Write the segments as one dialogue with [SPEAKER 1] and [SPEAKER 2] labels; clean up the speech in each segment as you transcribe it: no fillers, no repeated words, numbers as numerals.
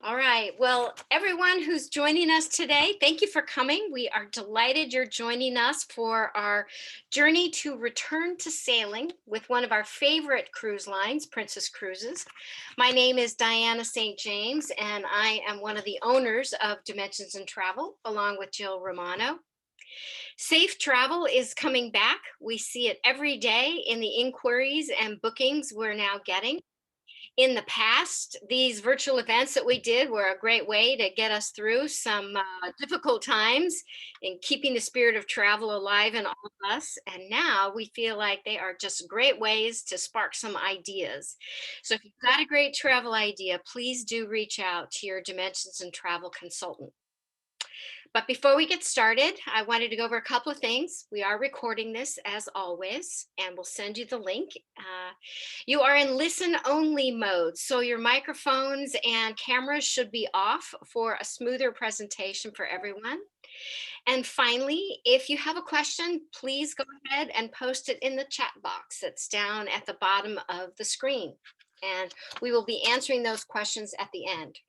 [SPEAKER 1] All right. Well, everyone who's joining us today, thank you for coming. We are delighted you're joining us for our journey to return to sailing with one of our favorite cruise lines, Princess Cruises. My name is Diana St. James, and I am one of the owners of Dimensions and Travel, along with Jill Romano. Safe travel is coming back. We see it every day in the inquiries and bookings we're now getting. In the past, these virtual events that we did were a great way to get us through some difficult times in keeping the spirit of travel alive in all of us. And now we feel like they are just great ways to spark some ideas. So if you've got a great travel idea, please do reach out to your Dimensions and Travel consultant. But before we get started, I wanted to go over a couple of things. We are recording this as always, and we'll send you the link. You are in listen only mode, so your microphones and cameras should be off for a smoother presentation for everyone. And finally, if you have a question, please go ahead and post it in the chat box that's down at the bottom of the screen. And we will be answering those questions at the end.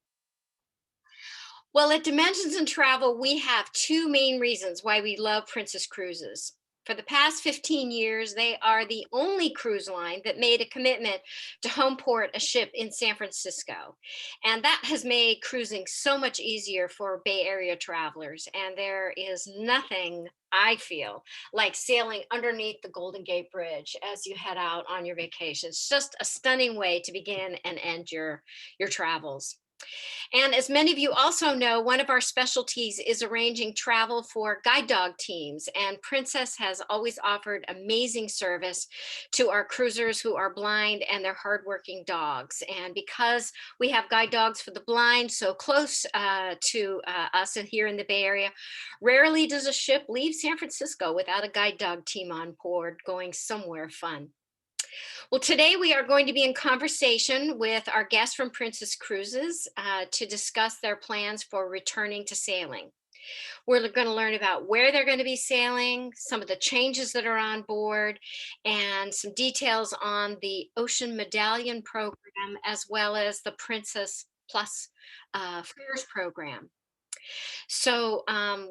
[SPEAKER 1] Well, at Dimensions and Travel, we have two main reasons why we love Princess Cruises. For the past 15 years, they are the only cruise line that made a commitment to home port a ship in San Francisco. And that has made cruising so much easier for Bay Area travelers. And there is nothing, I feel, like sailing underneath the Golden Gate Bridge as you head out on your vacation. It's just a stunning way to begin and end your travels. And as many of you also know, one of our specialties is arranging travel for guide dog teams. And Princess has always offered amazing service to our cruisers who are blind and their hardworking dogs. And because we have guide dogs for the blind so close to us and here in the Bay Area, rarely does a ship leave San Francisco without a guide dog team on board going somewhere fun. Well, today we are going to be in conversation with our guests from Princess Cruises to discuss their plans for returning to sailing. We're going to learn about where they're going to be sailing, some of the changes that are on board, and some details on the Ocean Medallion program, as well as the Princess Plus Fares program. So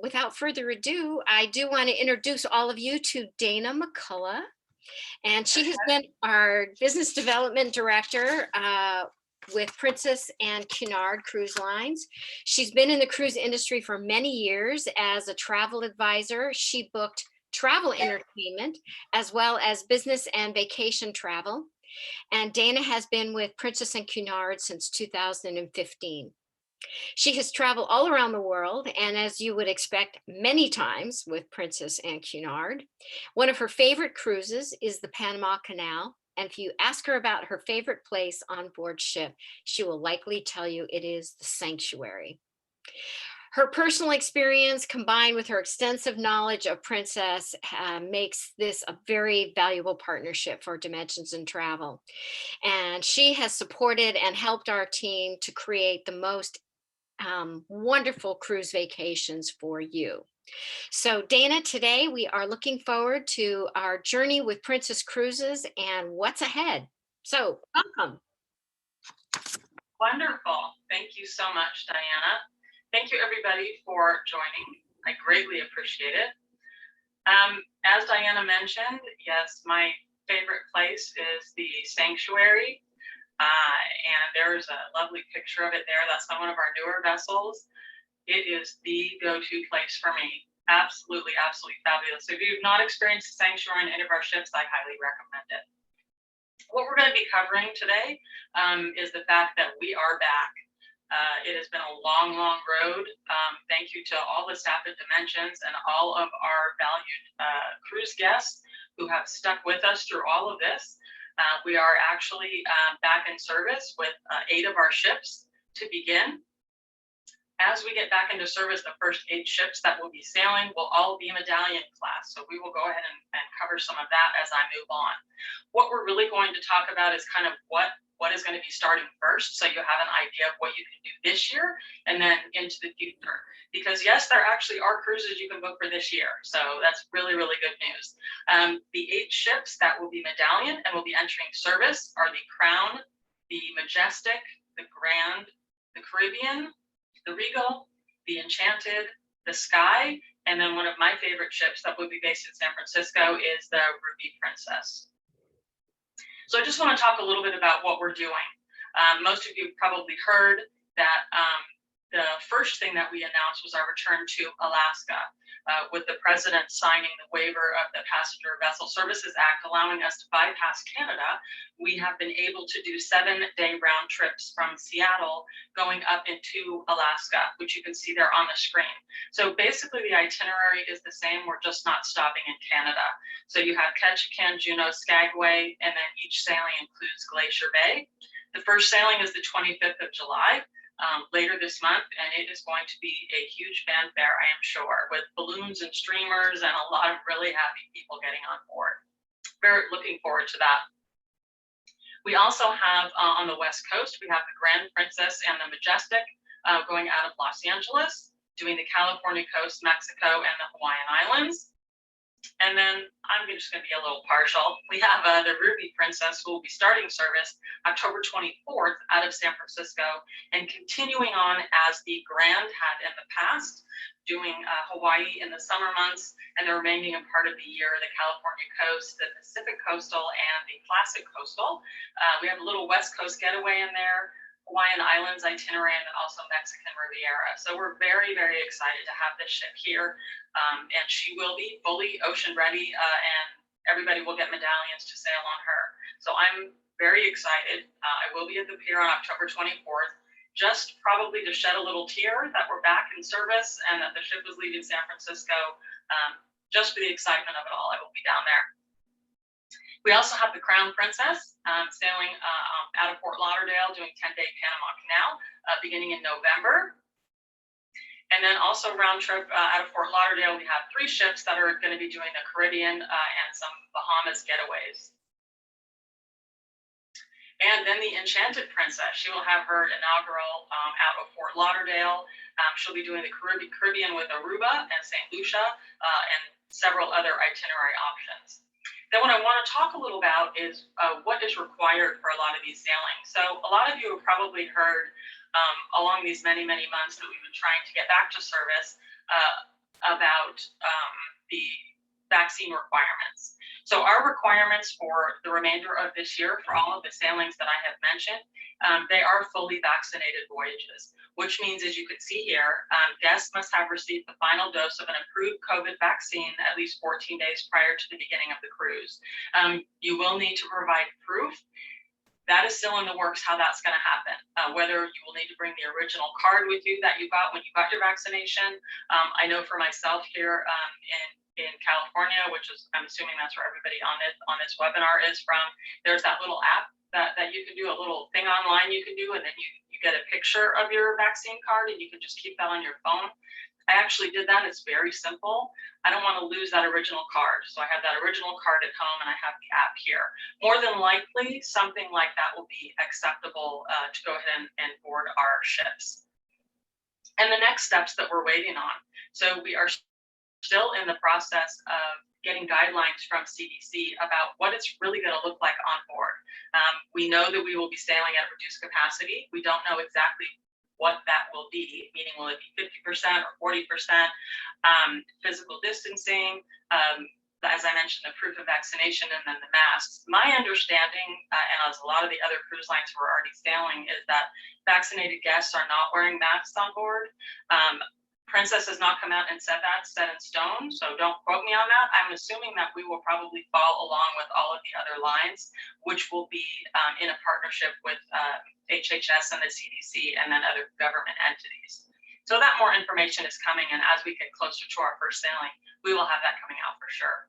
[SPEAKER 1] without further ado, I do want to introduce all of you to Dana Mccullough. And she has been our business development director with Princess and Cunard Cruise Lines. She's been in the cruise industry for many years as a travel advisor. She booked travel entertainment as well as business and vacation travel. And Dana has been with Princess and Cunard since 2015. She has traveled all around the world, and as you would expect, many times with Princess and Cunard. One of her favorite cruises is the Panama Canal, and if you ask her about her favorite place on board ship, she will likely tell you it is the Sanctuary. Her personal experience combined with her extensive knowledge of Princess makes this a very valuable partnership for Dimensions and Travel. And she has supported and helped our team to create the most wonderful cruise vacations for you. So Dana, today we are looking forward to our journey with Princess Cruises and what's ahead. So welcome.
[SPEAKER 2] Wonderful. Thank you so much, Diana. Thank you everybody for joining. I greatly appreciate it. As Diana mentioned, yes, my favorite place is the Sanctuary. And there's a lovely picture of it there. That's on one of our newer vessels. It is the go-to place for me. Absolutely, absolutely fabulous. So if you've not experienced the Sanctuary on any of our ships, I highly recommend it. What we're going to be covering today is the fact that we are back. It has been a long, long road. Thank you to all the staff at Dimensions and all of our valued cruise guests who have stuck with us through all of this. We are actually back in service with 8 of our ships to begin. As we get back into service, the first 8 ships that will be sailing will all be Medallion Class. So we will go ahead and cover some of that as I move on. What we're really going to talk about is kind of what is going to be starting first, so you have an idea of what you can do this year and then into the future. Because yes, there actually are cruises you can book for this year. So that's really, really good news. The 8 ships that will be Medallion and will be entering service are the Crown, the Majestic, the Grand, the Caribbean, the Regal, the Enchanted, the Sky, and then one of my favorite ships that will be based in San Francisco is the Ruby Princess. So I just want to talk a little bit about what we're doing. Most of you probably heard that the first thing that we announced was our return to Alaska, with the president signing the waiver of the Passenger Vessel Services Act, allowing us to bypass Canada. We have been able to do 7-day round trips from Seattle going up into Alaska, which you can see there on the screen. So basically the itinerary is the same, we're just not stopping in Canada. So you have Ketchikan, Juneau, Skagway, and then each sailing includes Glacier Bay. The first sailing is the 25th of July. Later this month, and it is going to be a huge fanfare, I am sure, with balloons and streamers and a lot of really happy people getting on board. Very looking forward to that. We also have on the West Coast, we have the Grand Princess and the Majestic going out of Los Angeles, doing the California coast, Mexico, and the Hawaiian Islands. And then I'm just going to be a little partial. We have the Ruby Princess, who will be starting service October 24th out of San Francisco and continuing on as the Grand had in the past, doing Hawaii in the summer months and the remaining part of the year, the California coast, the Pacific coastal, and the classic coastal. We have a little West Coast getaway in there, Hawaiian Islands itinerary, and then also Mexican Riviera. So we're very, very excited to have this ship here. And she will be fully ocean ready, and everybody will get medallions to sail on her. So I'm very excited. I will be at the pier on October 24th, just probably to shed a little tear that we're back in service and that the ship is leaving San Francisco. Just for the excitement of it all, I will be down there. We also have the Crown Princess sailing out of Fort Lauderdale, doing 10-day Panama Canal beginning in November. And then also round trip out of Fort Lauderdale, we have 3 ships that are going to be doing the Caribbean and some Bahamas getaways. And then the Enchanted Princess, she will have her inaugural out of Fort Lauderdale. She'll be doing the Caribbean with Aruba and St. Lucia and several other itinerary options. Then what I want to talk a little about is what is required for a lot of these sailings. So a lot of you have probably heard along these many, many months that we've been trying to get back to service about the vaccine requirements. So our requirements for the remainder of this year for all of the sailings that I have mentioned, they are fully vaccinated voyages, which means, as you can see here, guests must have received the final dose of an approved COVID vaccine at least 14 days prior to the beginning of the cruise. You will need to provide proof. That is still in the works how that's going to happen, whether you will need to bring the original card with you that you got when you got your vaccination. I know for myself here in California, which is, I'm assuming that's where everybody on this webinar is from, there's that little app that you can do, a little thing online you can do, and then you get a picture of your vaccine card and you can just keep that on your phone. I actually did that. It's very simple. I don't want to lose that original card. So I have that original card at home and I have the app here. More than likely, something like that will be acceptable to go ahead and board our ships. And the next steps that we're waiting on. So we are still in the process of getting guidelines from CDC about what it's really going to look like on board. We know that we will be sailing at reduced capacity. We don't know exactly what that will be, meaning will it be 50% or 40%, physical distancing, as I mentioned, the proof of vaccination, and then the masks. My understanding, and as a lot of the other cruise lines who are already sailing, is that vaccinated guests are not wearing masks on board. Princess has not come out and said that, set in stone, so don't quote me on that. I'm assuming that we will probably follow along with all of the other lines, which will be in a partnership with HHS and the CDC and then other government entities. So that more information is coming, and as we get closer to our first sailing, we will have that coming out for sure.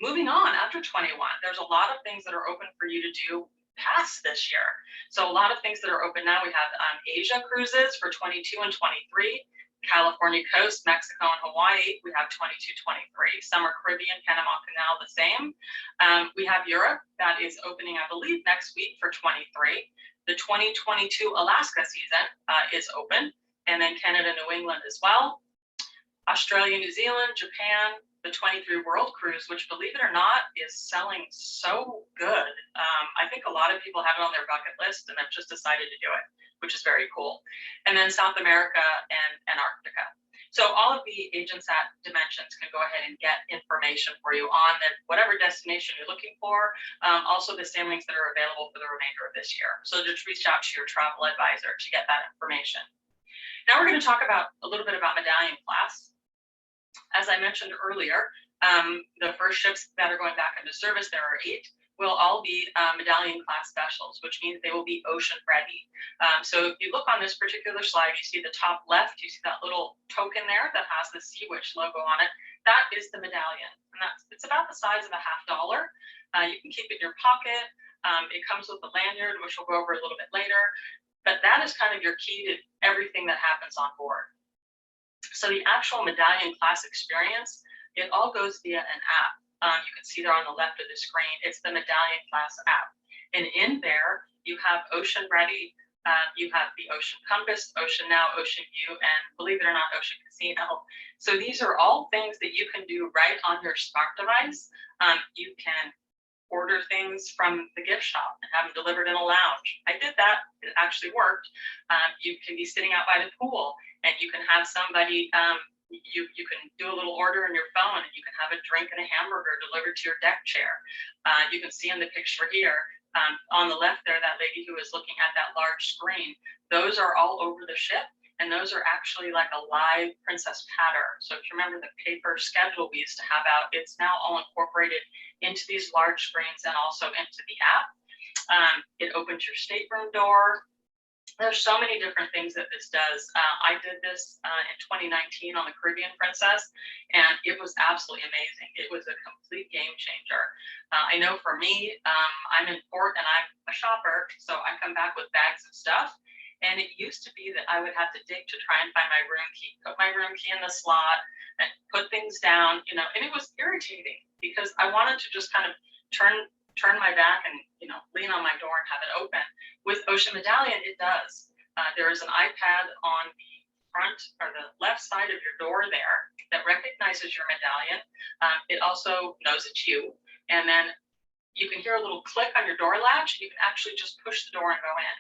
[SPEAKER 2] Moving on, after 21, there's a lot of things that are open for you to do past this year. So a lot of things that are open now. We have Asia cruises for 22 and 23, California coast, Mexico and Hawaii. We have 22, 23. Summer Caribbean, Panama Canal, the same. We have Europe that is opening, I believe, next week for 23. The 2022 Alaska season is open, and then Canada, New England as well. Australia, New Zealand, Japan, the 23 World Cruise, which, believe it or not, is selling so good. I think a lot of people have it on their bucket list and have just decided to do it, which is very cool. And then South America and Antarctica. So all of the agents at Dimensions can go ahead and get information for you on whatever destination you're looking for. Also the sailings that are available for the remainder of this year. So just reach out to your travel advisor to get that information. Now we're going to talk about a little bit about Medallion Class. As I mentioned earlier, the first ships that are going back into service, there are 8, will all be Medallion Class vessels, which means they will be ocean ready. So if you look on this particular slide, you see the top left, you see that little token there that has the Sea Witch logo on it. That is the Medallion, and it's about the size of a $50. You can keep it in your pocket. It comes with a lanyard, which we'll go over a little bit later, but that is kind of your key to everything that happens on board. So the actual Medallion Class experience, it all goes via an app. You can see there on the left of the screen, it's the Medallion Class app. And in there, you have Ocean Ready, you have the Ocean Compass, Ocean Now, Ocean View, and believe it or not, Ocean Casino. So these are all things that you can do right on your smart device. You can order things from the gift shop and have them delivered in a lounge. I did that, it actually worked. You can be sitting out by the pool and you can have somebody, you can do a little order on your phone and you can have a drink and a hamburger delivered to your deck chair. You can see in the picture here, on the left there, that lady who is looking at that large screen, those are all over the ship. And those are actually like a live Princess Patter. So if you remember the paper schedule we used to have out, it's now all incorporated into these large screens and also into the app. It opens your stateroom door. There's so many different things that this does. I did this in 2019 on the Caribbean Princess, and it was absolutely amazing. It was a complete game changer. I know for me, I'm in port and I'm a shopper, so I come back with bags of stuff. And it used to be that I would have to dig to try and find my room key, put my room key in the slot and put things down, and it was irritating because I wanted to just kind of turn my back and, lean on my door and have it open. With Ocean Medallion, it does. There is an iPad on the front or the left side of your door there that recognizes your medallion. It also knows it's you. And then you can hear a little click on your door latch. You can actually just push the door and go in.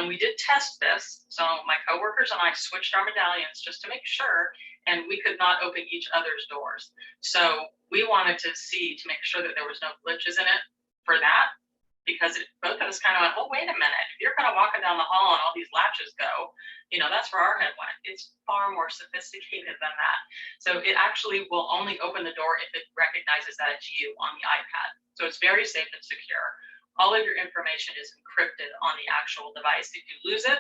[SPEAKER 2] We did test this, so my coworkers and I switched our medallions just to make sure, and we could not open each other's doors. So we wanted to see to make sure that there was no glitches in it for that, because both of us kind of went, oh, wait a minute, if you're kind of walking down the hall and all these latches go, that's where our head went. It's far more sophisticated than that. So it actually will only open the door if it recognizes that it's you on the iPad. So it's very safe and secure. All of your information is encrypted on the actual device. If you lose it,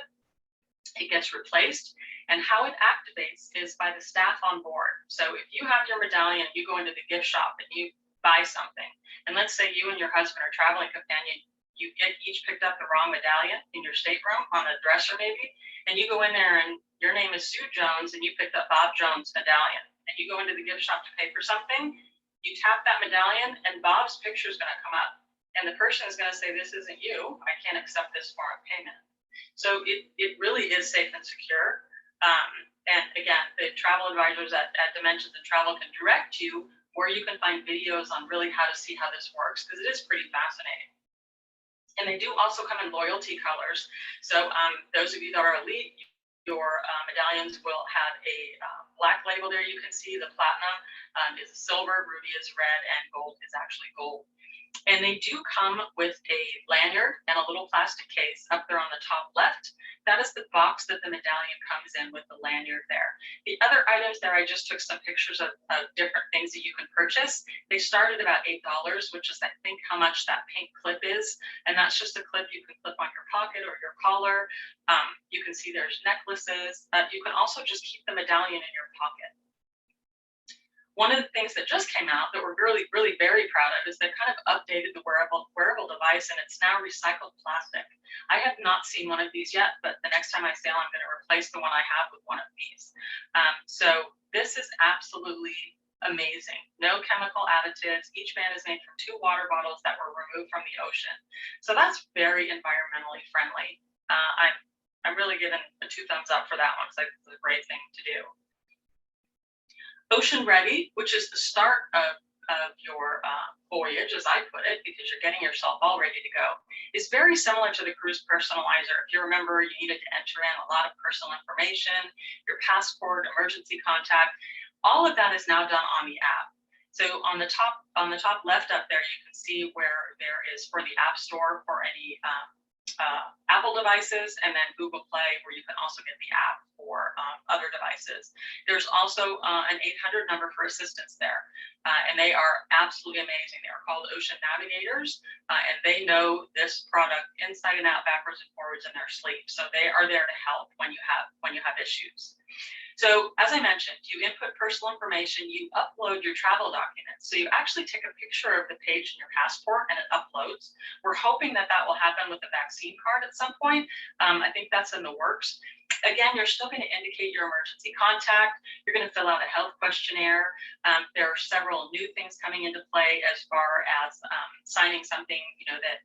[SPEAKER 2] it gets replaced. And how it activates is by the staff on board. So if you have your medallion, you go into the gift shop and you buy something. And let's say you and your husband or traveling companion, you each picked up the wrong medallion in your stateroom on a dresser maybe, and you go in there and your name is Sue Jones and you picked up Bob Jones' medallion. And you go into the gift shop to pay for something, you tap that medallion and Bob's picture is going to come up. And the person is going to say, this isn't you. I can't accept this form of payment. So it really is safe and secure. And again, the travel advisors at Dimensions and Travel can direct you where you can find videos on really how to see how this works, because it is pretty fascinating. And they do also come in loyalty colors. So those of you that are elite, your medallions will have a black label there. You can see the platinum is silver, ruby is red, and gold is actually gold. And they do come with a lanyard and a little plastic case up there on the top left. That is the box that the medallion comes in with the lanyard there. The other items there, I just took some pictures of different things that you can purchase. They start at about $8, which is, I think, how much that pink clip is. And that's just a clip you can clip on your pocket or your collar. You can see there's necklaces. You can also just keep the medallion in your pocket. One of the things that just came out that we're really, really very proud of is they kind of updated the wearable device, and it's now recycled plastic. I have not seen one of these yet, but the next time I sail, I'm going to replace the one I have with one of these. So this is absolutely amazing. No chemical additives. Each band is made from 2 water bottles that were removed from the ocean. So that's very environmentally friendly. I'm really giving a 2 thumbs up for that one, because it's a great thing to do. Ocean Ready, which is the start of your voyage, as I put it, because you're getting yourself all ready to go, is very similar to the cruise personalizer. If you remember, you needed to enter in a lot of personal information, your passport, emergency contact. All of that is now done on the app. So on the top left up there, you can see where there is for the App Store for any Apple devices, and then Google Play, where you can also get the app for other devices. There's also an 800 number for assistance there, and they are absolutely amazing. They are called Ocean Navigators, and they know this product inside and out, backwards and forwards in their sleep. So they are there to help when you have issues. So as I mentioned, you input personal information, you upload your travel documents. So you actually take a picture of the page in your passport and it uploads. We're hoping that will happen with the vaccine card at some point. I think that's in the works. Again, you're still going to indicate your emergency contact. You're going to fill out a health questionnaire. There are several new things coming into play as far as signing something,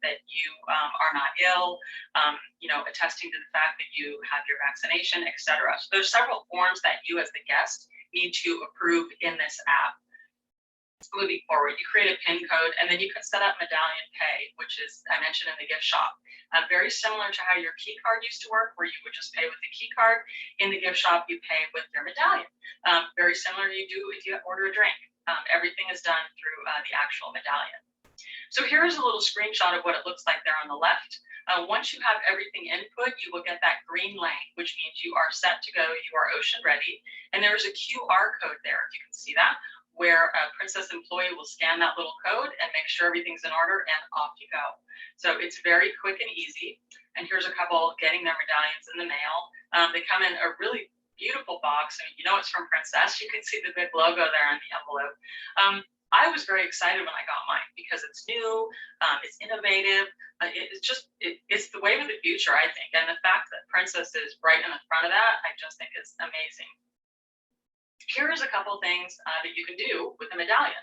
[SPEAKER 2] that you are not ill, attesting to the fact that you have your vaccination, etc. So there's several forms that you as the guest need to approve in this app. Moving forward, you create a PIN code, and then you can set up Medallion Pay, which is, I mentioned, in the gift shop. Very similar to how your key card used to work, where you would just pay with the key card. In the gift shop, you pay with your medallion. Very similar you do if you order a drink. Everything is done through the actual medallion. So here's a little screenshot of what it looks like there on the left. Once you have everything input, you will get that green lane, which means you are set to go, you are ocean ready. And there's a QR code there, if you can see that, where a Princess employee will scan that little code and make sure everything's in order, and off you go. So it's very quick and easy. And here's a couple getting their medallions in the mail. They come in a really beautiful box. I mean, it's from Princess. You can see the big logo there on the envelope. I was very excited when I got mine because it's new, it's innovative. It's the wave of the future, I think. And the fact that Princess is right in the front of that, I just think is amazing. Here's a couple things that you can do with the medallion.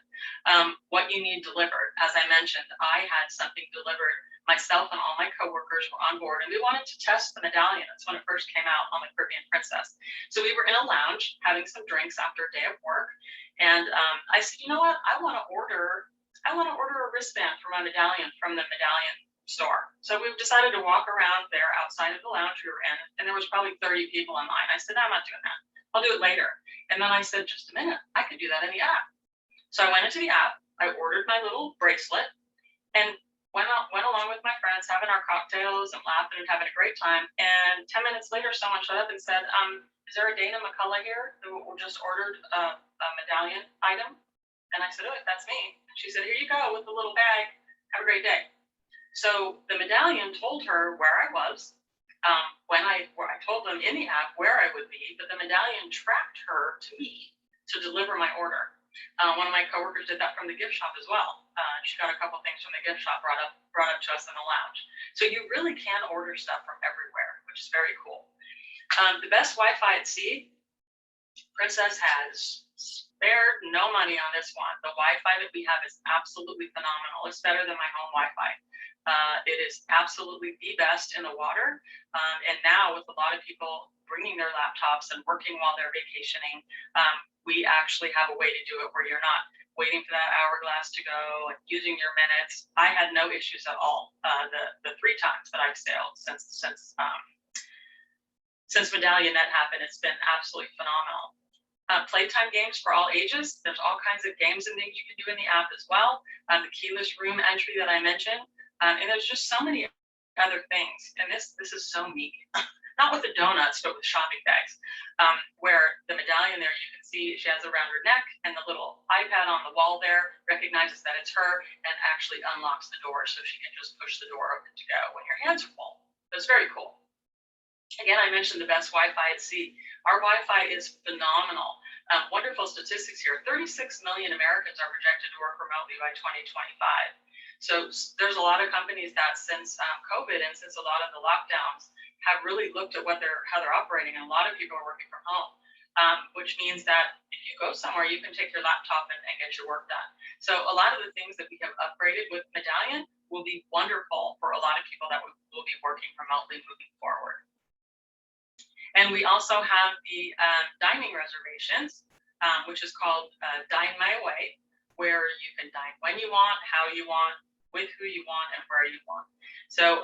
[SPEAKER 2] What you need delivered. As I mentioned, I had something delivered. Myself and all my coworkers were on board, and we wanted to test the medallion. That's when it first came out on the Caribbean Princess. So we were in a lounge having some drinks after a day of work, and I said, you know what? I want to order a wristband for my medallion from the Medallion store. So we decided to walk around there outside of the lounge we were in, and there was probably 30 people in line. I said, no, I'm not doing that. I'll do it later. And then I said, just a minute, I could do that in the app. So I went into the app, I ordered my little bracelet, and went along with my friends having our cocktails and laughing and having a great time. And 10 minutes later, someone showed up and said, is there a Dana Mccullough here who just ordered a medallion item? And I said, oh, that's me. She said, here you go with the little bag. Have a great day. So the medallion told her where I was. When I told them in the app where I would be, but the medallion tracked her to me to deliver my order. One of my coworkers did that from the gift shop as well. She got a couple things from the gift shop brought up to us in the lounge. So you really can order stuff from everywhere, which is very cool. The best Wi-Fi at sea, Princess has spared no money on this one. The Wi-Fi that we have is absolutely phenomenal. It's better than my home Wi-Fi. It is absolutely the best in the water. And now with a lot of people bringing their laptops and working while they're vacationing, we actually have a way to do it where you're not waiting for that hourglass to go and using your minutes. I had no issues at all. The 3 times that I've sailed since Medallion Net happened, it's been absolutely phenomenal. Playtime games for all ages. There's all kinds of games and things you can do in the app as well. The keyless room entry that I mentioned. And there's just so many other things. And this is so meek. Not with the donuts, but with shopping bags. Where the medallion there, you can see she has around her neck, and the little iPad on the wall there recognizes that it's her and actually unlocks the door so she can just push the door open to go when your hands are full. It's very cool. Again, I mentioned the best Wi-Fi at sea. Our Wi-Fi is phenomenal. Wonderful statistics here. 36 million Americans are projected to work remotely by 2025. So there's a lot of companies that since COVID and since a lot of the lockdowns have really looked at how they're operating, and a lot of people are working from home, which means that if you go somewhere, you can take your laptop and get your work done. So a lot of the things that we have upgraded with Medallion will be wonderful for a lot of people that will be working remotely moving forward. And we also have the dining reservations. which is called Dine My Way, where you can dine when you want, how you want, with who you want, and where you want. So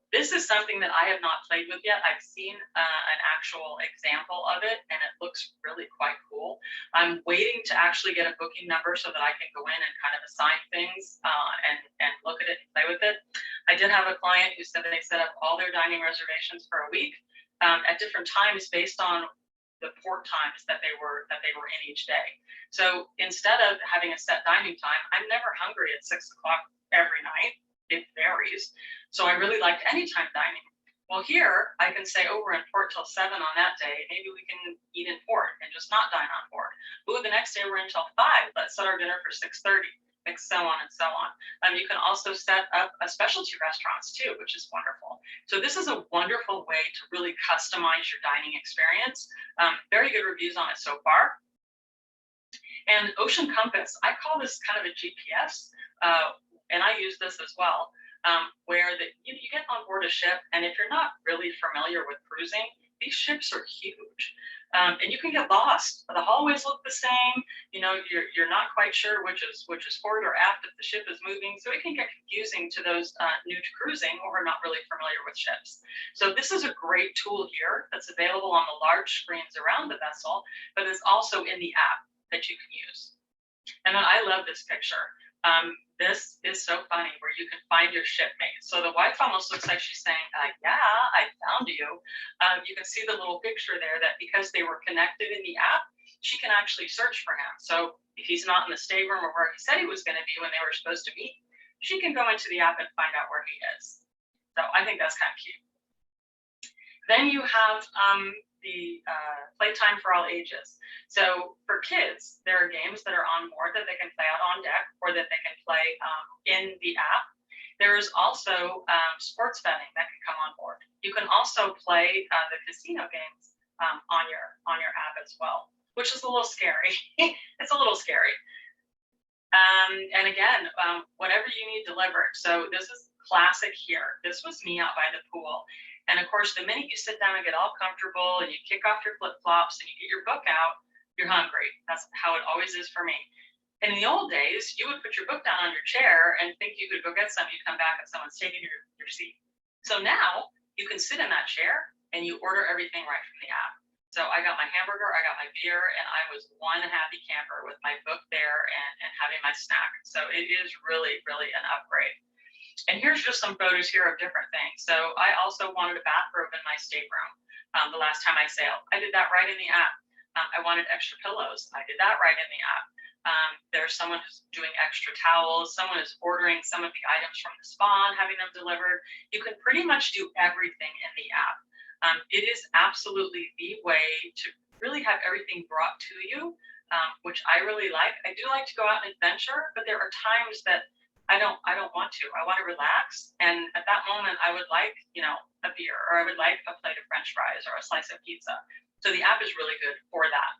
[SPEAKER 2] this is something that I have not played with yet. I've seen an actual example of it, and it looks really quite cool. I'm waiting to actually get a booking number so that I can go in and kind of assign things and look at it and play with it. I did have a client who said that they set up all their dining reservations for a week at different times based on the port times that they were in each day. So instead of having a set dining time, I'm never hungry at 6 o'clock every night. It varies. So I really liked anytime dining. Well, here I can say, oh, we're in port till 7 on that day. Maybe we can eat in port and just not dine on port. Ooh, the next day we're in till 5. Let's set our dinner for 6:30. And so on and so on. You can also set up a specialty restaurants too, which is wonderful. So this is a wonderful way to really customize your dining experience. Very good reviews on it so far. And Ocean Compass, I call this kind of a GPS, and I use this as well, where you get on board a ship, and if you're not really familiar with cruising, these ships are huge. And you can get lost. The hallways look the same. You're not quite sure which is forward or aft if the ship is moving. So it can get confusing to those new to cruising or are not really familiar with ships. So this is a great tool here that's available on the large screens around the vessel, but is also in the app that you can use. And then I love this picture. This is so funny where you can find your shipmate. So the wife almost looks like she's saying, yeah, I found you. You can see the little picture there that because they were connected in the app, she can actually search for him. So if he's not in the stateroom or where he said he was going to be when they were supposed to meet, she can go into the app and find out where he is. So I think that's kind of cute. Then you have the playtime for all ages. So for kids, there are games that are on board that they can play out on deck or that they can play in the app. There is also sports betting that can come on board. You can also play the casino games on your app as well, which is a little scary. It's a little scary. And again, whatever you need delivered. So this is classic here. This was me out by the pool. And of course, the minute you sit down and get all comfortable and you kick off your flip-flops and you get your book out, you're hungry. That's how it always is for me. And in the old days, you would put your book down on your chair and think you could go get something. You come back and someone's taking your seat. So now you can sit in that chair and you order everything right from the app. So I got my hamburger, I got my beer, and I was one happy camper with my book there and having my snack. So it is really, really an upgrade. And here's just some photos here of different things. So I also wanted a bathrobe in my stateroom the last time I sailed. I did that right in the app. I wanted extra pillows. I did that right in the app. There's someone who's doing extra towels. Someone is ordering some of the items from the spa and having them delivered. You can pretty much do everything in the app. It is absolutely the way to really have everything brought to you, which I really like. I do like to go out and adventure, but there are times that I don't want to. I want to relax. And at that moment, I would like, a beer, or I would like a plate of French fries or a slice of pizza. So the app is really good for that.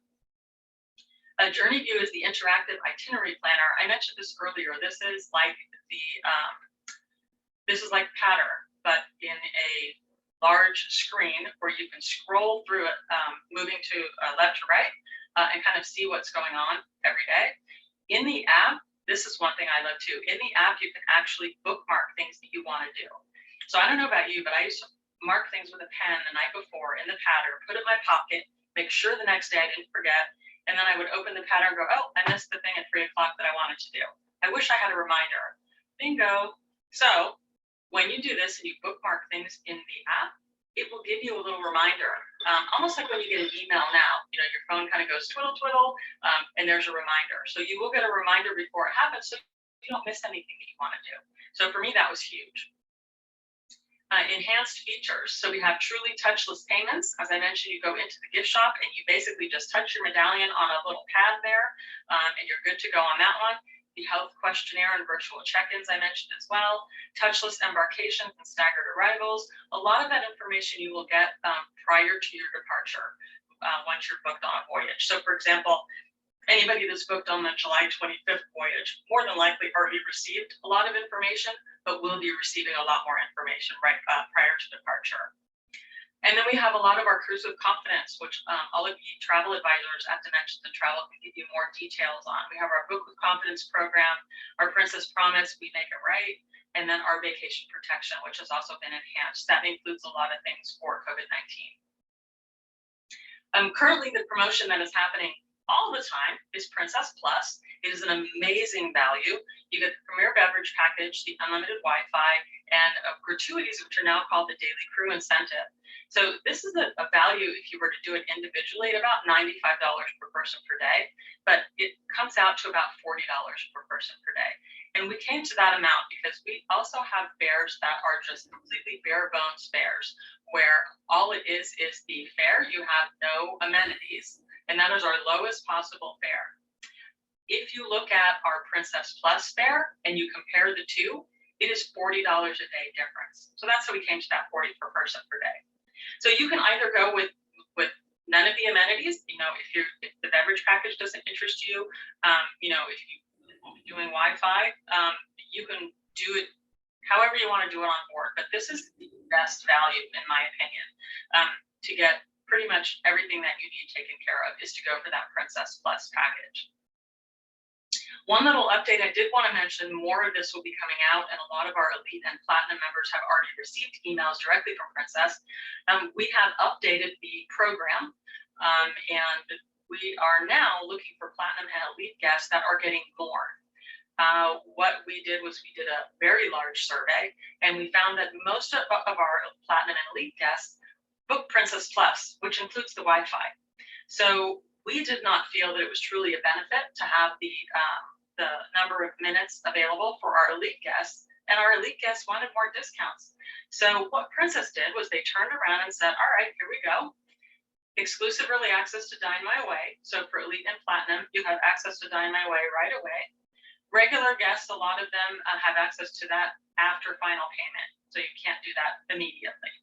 [SPEAKER 2] Journey View is the interactive itinerary planner. I mentioned this earlier. This is like Pattern, but in a large screen where you can scroll through it, moving to left to right, and kind of see what's going on every day. In the app, this is one thing I love too. In the app, you can actually bookmark things that you want to do. So I don't know about you, but I used to mark things with a pen the night before in the pattern, put it in my pocket, make sure the next day I didn't forget, and then I would open the pattern and go, oh, I missed the thing at 3 o'clock that I wanted to do. I wish I had a reminder. Bingo. So when you do this and you bookmark things in the app, it will give you a little reminder, almost like when you get an email now. Your phone kind of goes twiddle, twiddle, and there's a reminder. So you will get a reminder before it happens so you don't miss anything that you want to do. So for me, that was huge. Enhanced features. So we have truly touchless payments. As I mentioned, you go into the gift shop and you basically just touch your medallion on a little pad there, and you're good to go on that one. The health questionnaire and virtual check-ins I mentioned as well, touchless embarkations and staggered arrivals. A lot of that information you will get prior to your departure once you're booked on a voyage. So for example, anybody that's booked on the July 25th voyage more than likely already received a lot of information, but will be receiving a lot more information right prior to departure. And then we have a lot of our Cruise with Confidence, which all of you travel advisors at Dimensions and Travel can give you more details on. We have our Book with Confidence program, our Princess Promise, We Make It Right, and then our Vacation Protection, which has also been enhanced. That includes a lot of things for COVID-19. Currently, the promotion that is happening all the time is Princess Plus. It is an amazing value. You get the premier beverage package, the unlimited Wi-Fi, and gratuities, which are now called the Daily Crew Incentive. So this is a value if you were to do it individually at about $95 per person per day, but it comes out to about $40 per person per day. And we came to that amount because we also have fares that are just completely bare bones fares, where all it is the fare. You have no amenities, and that is our lowest possible fare. If you look at our Princess Plus fare and you compare the two, it is $40 a day difference. So that's how we came to that 40 per person per day. So you can either go with none of the amenities, if the beverage package doesn't interest you, if you're doing Wi-Fi, you can do it however you want to do it on board. But this is the best value, in my opinion, to get pretty much everything that you need taken care of is to go for that Princess Plus package. One little update I did want to mention, more of this will be coming out, and a lot of our Elite and Platinum members have already received emails directly from Princess. We have updated the program, and we are now looking for Platinum and Elite guests that are getting more. What we did was we did a very large survey, and we found that most of our Platinum and Elite guests booked Princess Plus, which includes the Wi-Fi. So we did not feel that it was truly a benefit to have the number of minutes available for our Elite guests, and our Elite guests wanted more discounts. So what Princess did was they turned around and said, all right, here we go. Exclusive early access to Dine My Way. So for Elite and Platinum, you have access to Dine My Way right away. Regular guests, a lot of them have access to that after final payment. So you can't do that immediately.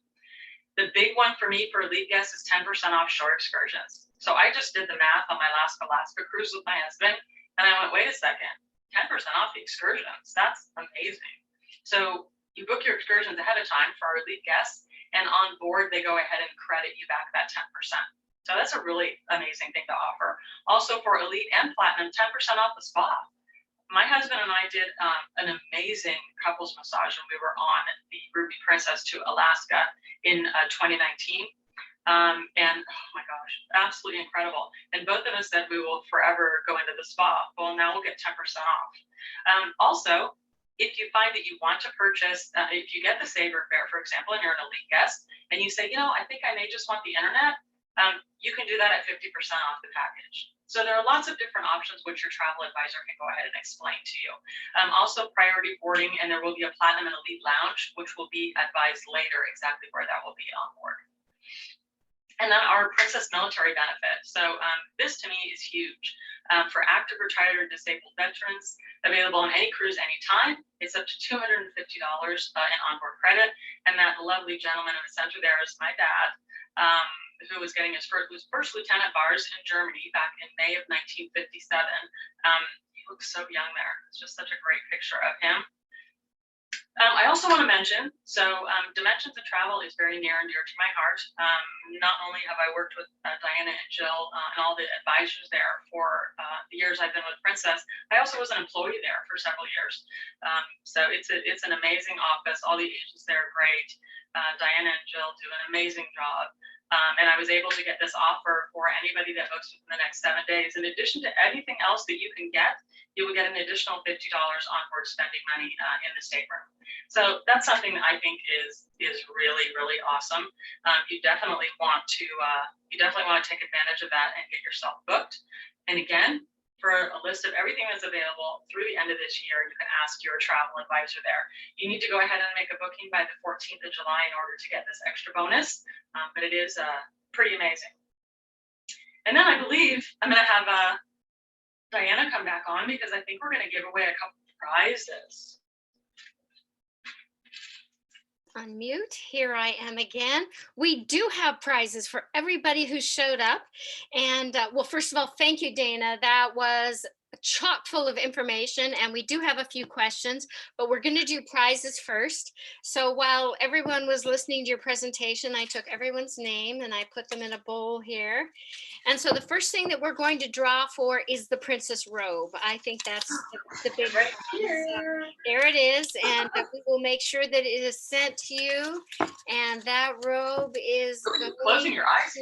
[SPEAKER 2] The big one for me for Elite guests is 10% off shore excursions. So I just did the math on my last Alaska cruise with my husband, and I went, wait a second, 10% off the excursions. That's amazing. So you book your excursions ahead of time for our Elite guests, and on board, they go ahead and credit you back that 10%. So that's a really amazing thing to offer. Also for Elite and Platinum, 10% off the spa. My husband and I did an amazing couples massage when we were on the Ruby Princess to Alaska in 2019. And oh my gosh, absolutely incredible. And both of us said we will forever go into the spa. Well, now we'll get 10% off. Also, if you find that you want to purchase, if you get the Saver fare, for example, and you're an Elite guest, and you say, I think I may just want the internet, you can do that at 50% off the package. So there are lots of different options which your travel advisor can go ahead and explain to you. Also priority boarding, and there will be a Platinum and Elite lounge, which will be advised later exactly where that will be on board. And then our Princess Military benefit. So this to me is huge. For active, retired, or disabled veterans, available on any cruise anytime. It's up to $250 in onboard credit. And that lovely gentleman in the center there is my dad, who was getting his first lieutenant bars in Germany back in May of 1957. He looks so young there. It's just such a great picture of him. I also want to mention, Dimensions of Travel is very near and dear to my heart. Not only have I worked with Diana and Jill and all the advisors there for the years I've been with Princess, I also was an employee there for several years. So it's an amazing office. All the agents there are great. Diana and Jill do an amazing job. And I was able to get this offer for anybody that books within the next 7 days. In addition to anything else that you can get, you will get an additional $50 onboard spending money in the stateroom. So that's something that I think is really, really awesome. You definitely want to take advantage of that and get yourself booked. And again, for a list of everything that's available through the end of this year, you can ask your travel advisor there. You need to go ahead and make a booking by the 14th of July in order to get this extra bonus, but it is pretty amazing. And then I believe I'm going to have Diana come back on because I think we're going to give away a couple of prizes.
[SPEAKER 1] Unmute. Here I am again. We do have prizes for everybody who showed up. And well, first of all, thank you, Dana. That was chock full of information, and we do have a few questions, but we're going to do prizes first. So while everyone was listening to your presentation, I took everyone's name and I put them in a bowl here. And so the first thing that we're going to draw for is the Princess Robe. I think that's the big
[SPEAKER 2] Right
[SPEAKER 1] one.
[SPEAKER 2] here.
[SPEAKER 1] So there it is, and we will make sure that it is sent to you. And that robe is
[SPEAKER 2] Oh, you're closing your eyes.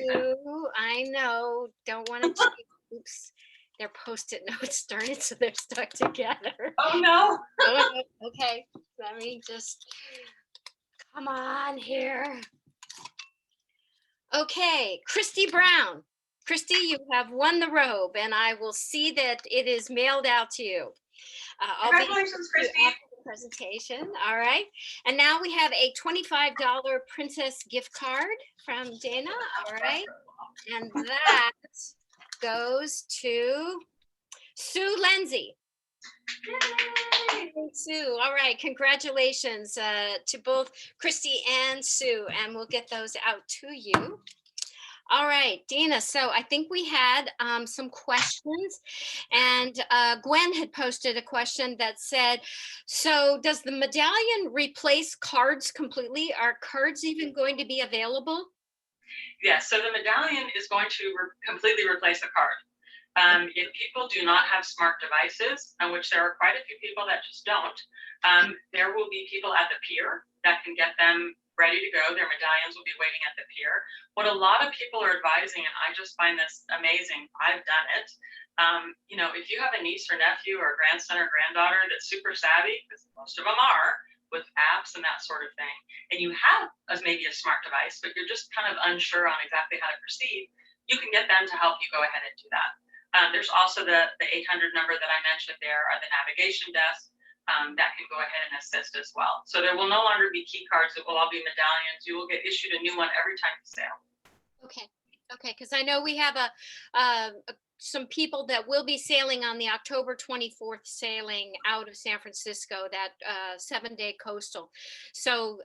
[SPEAKER 1] I know, don't want it to be, oops. They're Post-it notes, darn it, so they're stuck together.
[SPEAKER 2] Oh no.
[SPEAKER 1] Okay, let me just, come on here. Okay, Christy Brown. Christy, you have won the robe, and I will see that it is mailed out to you.
[SPEAKER 2] Congratulations, Christy.
[SPEAKER 1] After the presentation, all right. And now we have a $25 Princess gift card from Dana, all right. And that goes to Sue Lindsay. Yay, Sue, all right, congratulations to both Christy and Sue, and we'll get those out to you. All right, Dina, so I think we had some questions, and Gwen had posted a question that said, so does the medallion replace cards completely? Are cards even going to be available?
[SPEAKER 2] Yes, so the medallion is going to completely replace a card. If people do not have smart devices, which there are quite a few people that just don't, there will be people at the pier that can get them ready to go. Their medallions will be waiting at the pier. What a lot of people are advising, and I just find this amazing, I've done it, you know, if you have a niece or nephew or a grandson or granddaughter that's super savvy, because most of them are, with apps and that sort of thing, and you have maybe a smart device, but you're just kind of unsure on exactly how to proceed, you can get them to help you go ahead and do that. There's also the 800 number that I mentioned there, or the navigation desk, that can go ahead and assist as well. So there will no longer be key cards, it will all be medallions. You will get issued a new one every time you sail.
[SPEAKER 1] Okay, because I know we have some people that will be sailing on the October 24th sailing out of San Francisco, that 7-day coastal. So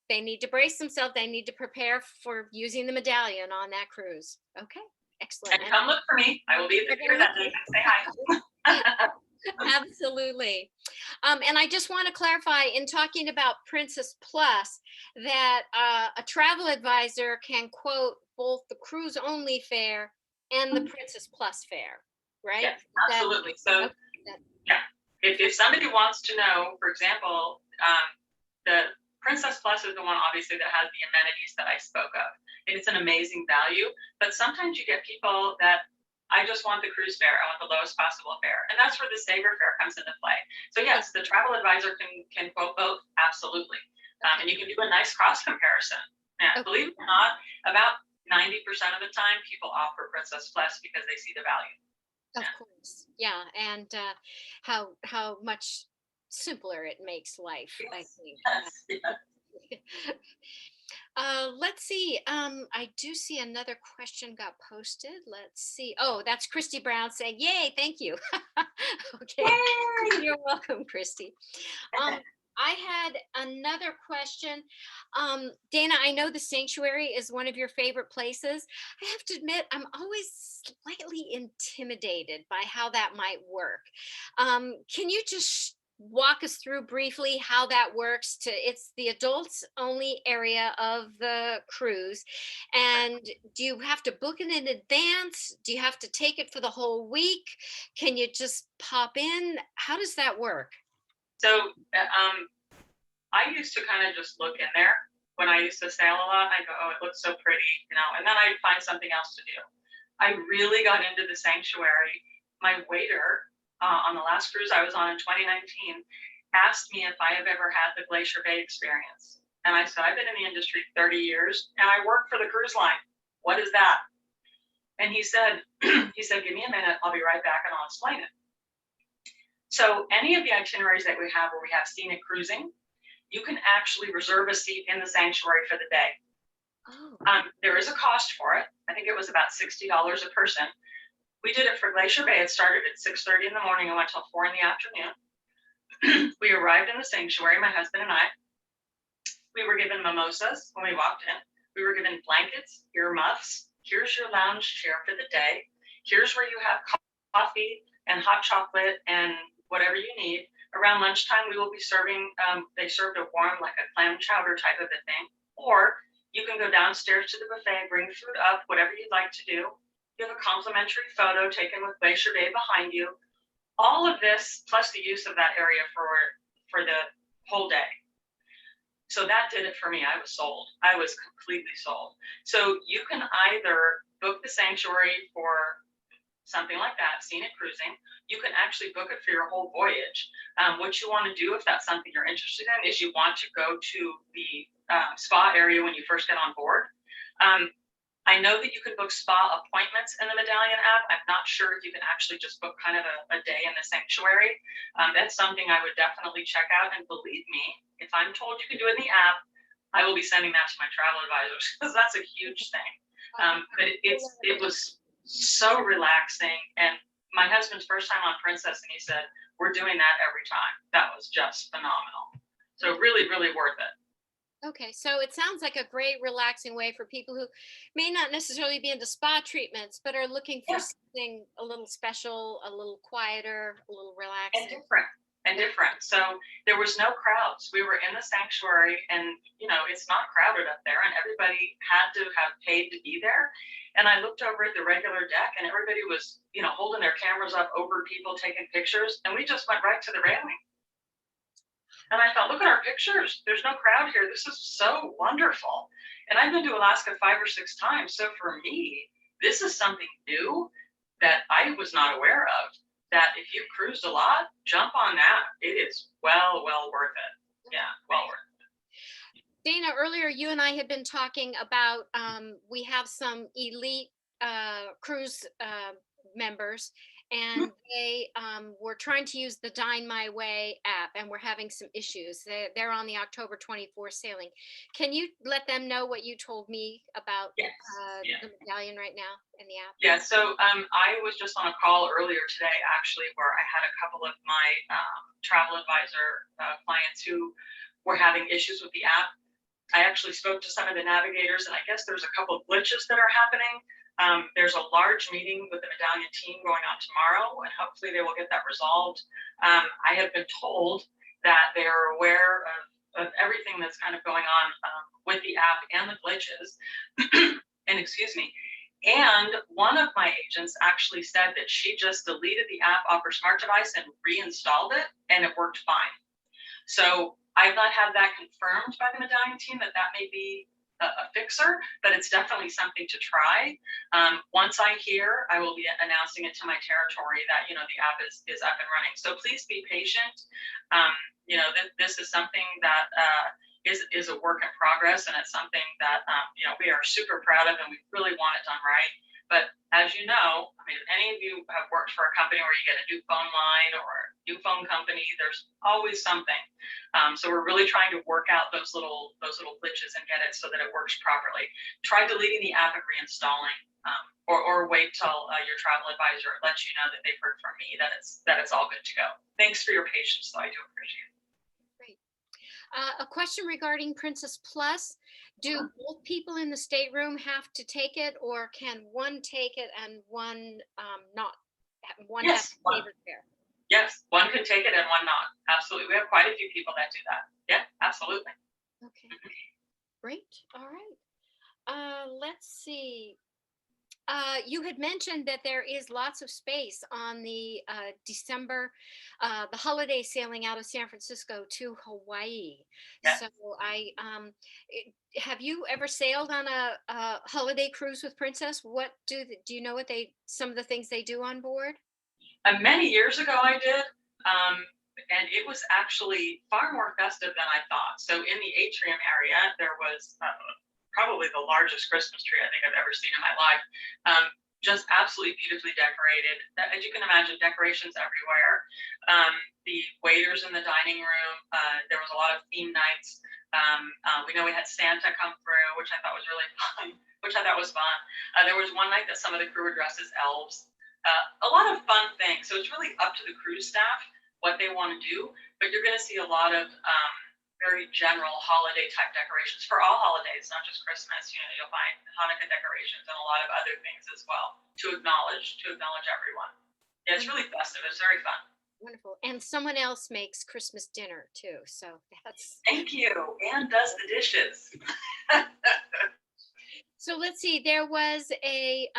[SPEAKER 1] they need to brace themselves, they need to prepare for using the medallion on that cruise. Okay, excellent.
[SPEAKER 2] And come look for me, I will be at the pier that day. Say hi.
[SPEAKER 1] Absolutely. And I just want to clarify, in talking about Princess Plus, that a travel advisor can quote both the cruise only fare and the Princess Plus fare, right?
[SPEAKER 2] Yes, absolutely. So yeah, if somebody wants to know, for example, the Princess Plus is the one obviously that has the amenities that I spoke of, and it's an amazing value. But sometimes you get people that, I just want the cruise fare, I want the lowest possible fare, and that's where the saver fare comes into play. So yes, the travel advisor can quote both, absolutely, and you can do a nice cross comparison. And believe it or not, about 90% of the time, people offer Princess Plus because they see the value.
[SPEAKER 1] Of course, yeah, and how much simpler it makes life,
[SPEAKER 2] yes.
[SPEAKER 1] I think.
[SPEAKER 2] Yes.
[SPEAKER 1] Let's see. I do see another question got posted. Let's see. Oh, that's Christy Brown saying, "Yay, thank you." Okay,
[SPEAKER 2] Yay!
[SPEAKER 1] You're welcome, Christy. I had another question. Dana, I know the sanctuary is one of your favorite places. I have to admit, I'm always slightly intimidated by how that might work. Can you just walk us through briefly how that works? It's the adults only area of the cruise, and do you have to book it in advance? Do you have to take it for the whole week? Can you just pop in? How does that work?
[SPEAKER 2] So I used to kind of just look in there when I used to sail a lot. I go, oh, it looks so pretty, you know, and then I'd find something else to do. I really got into the sanctuary. My waiter on the last cruise I was on in 2019 asked me if I have ever had the Glacier Bay Experience. And I said, I've been in the industry 30 years and I work for the cruise line. What is that? And he said, give me a minute, I'll be right back and I'll explain it. So any of the itineraries that we have where we have scenic cruising, you can actually reserve a seat in the sanctuary for the day.
[SPEAKER 1] Oh.
[SPEAKER 2] There is a cost for it. I think it was about $60 a person. We did it for Glacier Bay. It started at 6:30 in the morning and went till 4 in the afternoon. We arrived in the sanctuary, my husband and I. We were given mimosas when we walked in. We were given blankets, earmuffs. Here's your lounge chair for the day. Here's where you have coffee, and hot chocolate and whatever you need. Around lunchtime, we will be serving, they served a warm, like a clam chowder type of a thing. Or you can go downstairs to the buffet, bring food up, whatever you'd like to do. You have a complimentary photo taken with Glacier Bay behind you. All of this, plus the use of that area for the whole day. So that did it for me. I was sold. I was completely sold. So you can either book the sanctuary for something like that, scenic cruising. You can actually book it for your whole voyage. What you want to do, if that's something you're interested in, is you want to go to the spa area when you first get on board. I know that you can book spa appointments in the Medallion app. I'm not sure if you can actually just book kind of a day in the sanctuary. That's something I would definitely check out. And believe me, if I'm told you can do it in the app, I will be sending that to my travel advisors because that's a huge thing. But it was so relaxing. And my husband's first time on Princess, and he said, we're doing that every time. That was just phenomenal. So really, really worth it.
[SPEAKER 1] Okay, so it sounds like a great relaxing way for people who may not necessarily be into spa treatments, but are looking for something a little special, a little quieter, a little relaxing.
[SPEAKER 2] And different. So there was no crowds. We were in the sanctuary, and it's not crowded up there, and everybody had to have paid to be there. And I looked over at the regular deck, and everybody was, holding their cameras up over people taking pictures, and we just went right to the railing. And I thought, look at our pictures. There's no crowd here. This is so wonderful. And I've been to Alaska 5 or 6 times. So for me, this is something new that I was not aware of, that if you've cruised a lot, jump on that. It is well worth it. Yeah, well worth it.
[SPEAKER 1] Dana, earlier you and I had been talking about, we have some elite cruise members, and they were trying to use the Dine My Way app, and we're having some issues. They're on the October 24th sailing. Can you let them know what you told me about the Medallion right now in the app?
[SPEAKER 2] Yeah, so I was just on a call earlier today, actually, where I had a couple of my travel advisor clients who were having issues with the app. I actually spoke to some of the navigators, and I guess there's a couple of glitches that are happening. There's a large meeting with the Medallion team going on tomorrow, and hopefully they will get that resolved. I have been told that they are aware of everything that's kind of going on with the app and the glitches. And excuse me. And one of my agents actually said that she just deleted the app off her smart device and reinstalled it, and it worked fine. So I've not had that confirmed by the Medallion team that may be a fixer, but it's definitely something to try. Once I hear, I will be announcing it to my territory that the app is up and running. So please be patient. This is something that is a work in progress, and it's something that we are super proud of, and we really want it done right. But as you know, if any of you have worked for a company where you get a new phone line or a new phone company, there's always something. So we're really trying to work out those little glitches and get it so that it works properly. Try deleting the app and reinstalling, or wait till your travel advisor lets you know that they've heard from me that it's all good to go. Thanks for your patience, though. I do appreciate it.
[SPEAKER 1] Great. A question regarding Princess Plus. Do both people in the stateroom have to take it, or can one take it and one not? One has to favorite there.
[SPEAKER 2] Yes, one can take it and one not. Absolutely. We have quite a few people that do that. Yeah, absolutely.
[SPEAKER 1] Okay. Great. All right. Let's see. You had mentioned that there is lots of space on the December, the holiday sailing out of San Francisco to Hawaii.
[SPEAKER 2] Yeah.
[SPEAKER 1] So have you ever sailed on a holiday cruise with Princess? What do you know what some of the things they do on board?
[SPEAKER 2] Many years ago I did, and it was actually far more festive than I thought. So in the atrium area, there was probably the largest Christmas tree I think I've ever seen in my life. Just absolutely beautifully decorated. As you can imagine, decorations everywhere. The waiters in the dining room, there was a lot of theme nights. We know we had Santa come through, which I thought was really fun, There was one night that some of the crew were dressed as elves. A lot of fun things. So it's really up to the cruise staff what they want to do, but you're going to see a lot of very general holiday type decorations for all holidays, not just Christmas. You'll find Hanukkah decorations and a lot of other things as well to acknowledge everyone. Yeah, it's really festive. It's very fun.
[SPEAKER 1] Wonderful. And someone else makes Christmas dinner too. So that's
[SPEAKER 2] Thank you. And does the dishes.
[SPEAKER 1] so let's see. There was a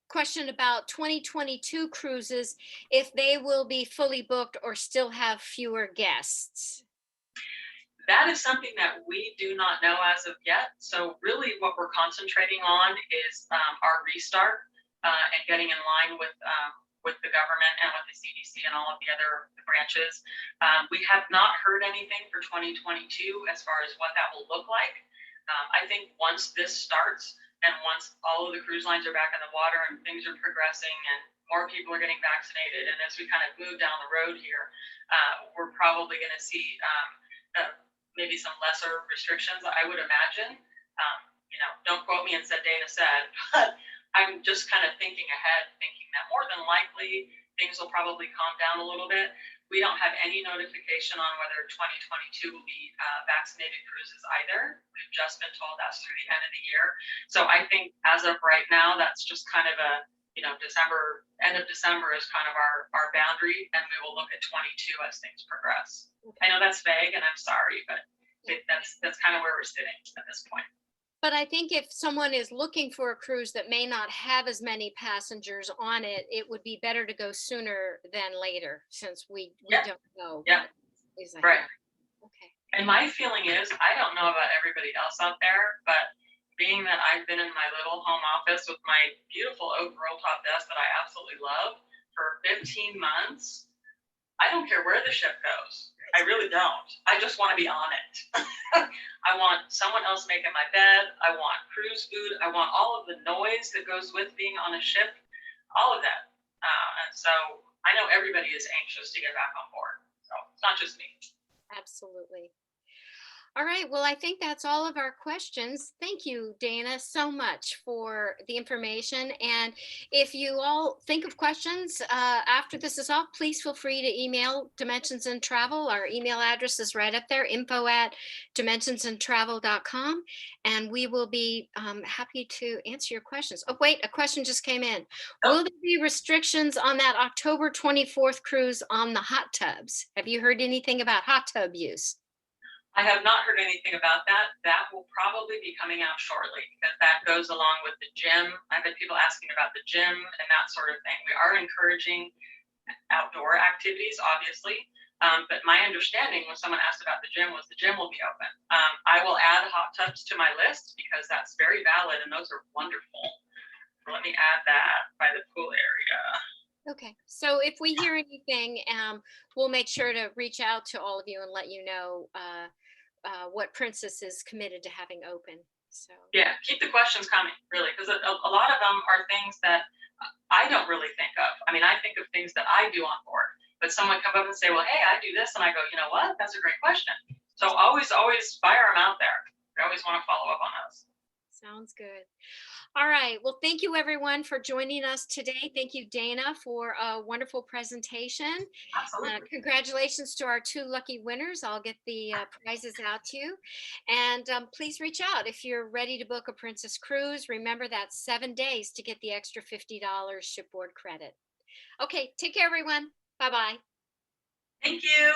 [SPEAKER 1] question about 2022 cruises, if they will be fully booked or still have fewer guests.
[SPEAKER 2] That is something that we do not know as of yet. So really what we're concentrating on is our restart and getting in line with the government and with the CDC and all of the other branches. We have not heard anything for 2022 as far as what that will look like. I think once this starts and once all of the cruise lines are back in the water and things are progressing and more people are getting vaccinated, and as we kind of move down the road here, we're probably going to see maybe some lesser restrictions, I would imagine. Don't quote me and said Dana said, but I'm just kind of thinking ahead, thinking that more than likely things will probably calm down a little bit. We don't have any notification on whether 2022 will be vaccinated cruises either. We've just been told that's through the end of the year. So I think as of right now, that's just kind of a, end of December is kind of our boundary, and we will look at 22 as things progress. Okay. I know that's vague, and I'm sorry, but that's kind of where we're sitting at this point.
[SPEAKER 1] But I think if someone is looking for a cruise that may not have as many passengers on it, it would be better to go sooner than later, since we don't know.
[SPEAKER 2] Yeah. Right.
[SPEAKER 1] Okay.
[SPEAKER 2] And my feeling is, I don't know about everybody else out there, but being that I've been in my little home office with my beautiful oak roll top desk that I absolutely love for 15 months, I don't care where the ship goes. I really don't. I just want to be on it. I want someone else making my bed. I want cruise food. I want all of the noise that goes with being on a ship, all of that. And so I know everybody is anxious to get back on board. So it's not just me.
[SPEAKER 1] Absolutely. All right. Well, I think that's all of our questions. Thank you, Dana, so much for the information. And if you all think of questions after this is off, please feel free to email Dimensions and Travel. Our email address is right up there, info@dimensionsandtravel.com. And we will be happy to answer your questions. Oh, wait, a question just came in. Will there be restrictions on that October 24th cruise on the hot tubs? Have you heard anything about hot tub use?
[SPEAKER 2] I have not heard anything about that. That will probably be coming out shortly, because that goes along with the gym. I've had people asking about the gym and that sort of thing. We are encouraging outdoor activities, obviously. But my understanding when someone asked about the gym was the gym will be open. I will add hot tubs to my list because that's very valid and those are wonderful. So let me add that by the pool area.
[SPEAKER 1] Okay, so if we hear anything, we'll make sure to reach out to all of you and let you know what Princess is committed to having open. So
[SPEAKER 2] yeah, keep the questions coming, really, because a lot of them are things that I don't really think of. I mean, I think of things that I do on board, but someone come up and say, well, hey, I do this, and I go, you know what? That's a great question. So always fire them out there. We always want to follow up on those.
[SPEAKER 1] Sounds good. All right. Well, thank you everyone for joining us today. Thank you, Dana, for a wonderful presentation.
[SPEAKER 2] Absolutely.
[SPEAKER 1] Congratulations to our 2 lucky winners. I'll get the prizes out to you. And please reach out if you're ready to book a Princess cruise. Remember, that's 7 days to get the extra $50 shipboard credit. Okay. Take care, everyone. Bye-bye.
[SPEAKER 2] Thank you.